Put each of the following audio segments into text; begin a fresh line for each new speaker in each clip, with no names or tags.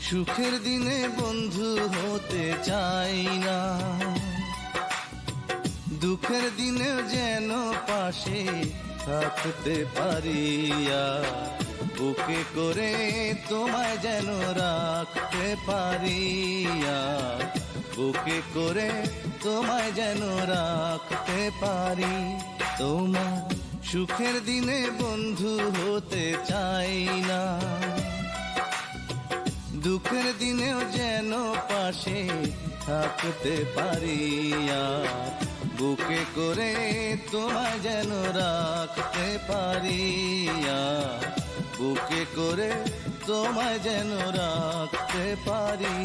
সুখের দিনে বন্ধু হতে চাই না, দুঃখের দিনেও যেন পাশে থাকতে পারি। বুকে করে তোমায় যেন রাখতে পারি, বুকে করে তোমায় যেন রাখতে পারি। তোমার সুখের দিনে বন্ধু হতে চাই না, দুঃখের দিনেও যেন পাশে থাকতে পারি। বুকে করে তোমায় যেন রাখতে পারি, বুকে করে তোমায় যেন রাখতে পারি।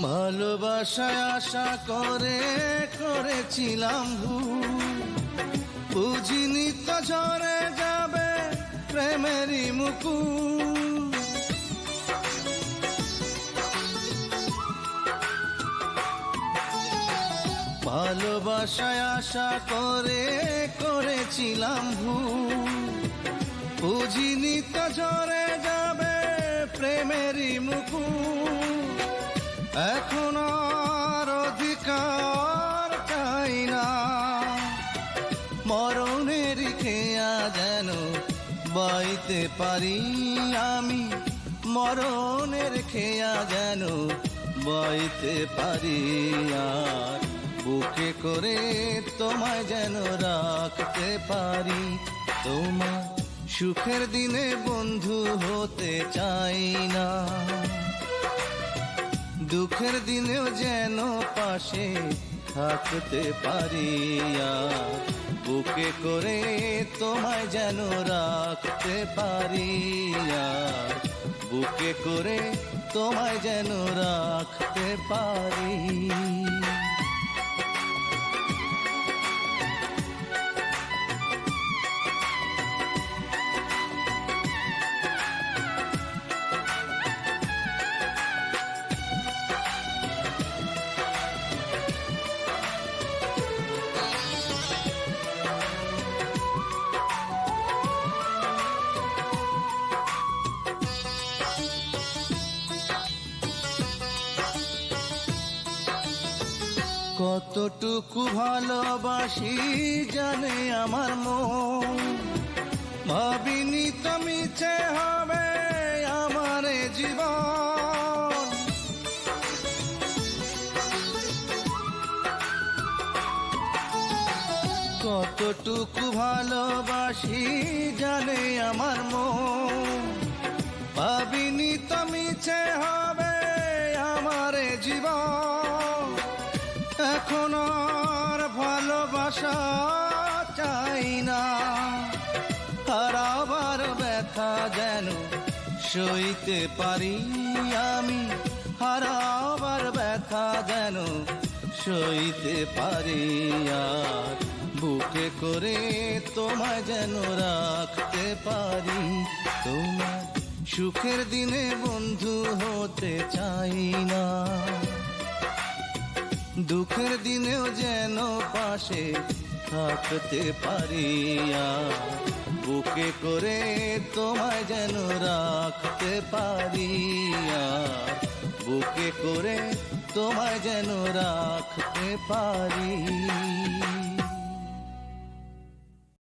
ভালোবাসায় আশা করে করেছিলাম ভুল, বুঝিনি তো ঝরে যাবে প্রেমেরই মুকুল। ভালোবাসায় আশা করে করেছিলাম ভুল, বুঝিনি তো ঝরে যাবে প্রেমেরই মুকুল। এখন আর অধিকার চাই না, মরণের খেয়া যেন বাইতে পারি আমি, মরণের খেয়া যেন বাইতে পারি। আর বুকে করে তোমায় যেন রাখতে পারি। তোমার সুখের দিনে বন্ধু হতে চাই না, দুঃখের দিনেও যেন পাশে থাকতে পারি। বুকে করে তোমায় যেন রাখতে পারি, বুকে করে তোমায় যেন রাখতে পারি। কতটুকু ভালোবাসি জানে আমার মন, ভাবিনি তো মিছে হবে আমার জীবন। কতটুকু ভালোবাসি জানে আমার মন, ভাবিনি তো মিছে হবে আমার জীবন। এখন আর ভালোবাসা চাই না, হারাবার ব্যথা যেন সইতে পারি আমি, হারাবার ব্যথা যেন সইতে পারি। আর বুকে করে তোমায় যেন রাখতে পারি। তোমার সুখের দিনে বন্ধু হতে চাই না, দুঃখের দিনেও যেন পাশে থাকতে পারি। বুকে করে তোমায় যেন রাখতে পারি, বুকে করে তোমায় যেন রাখতে পারি।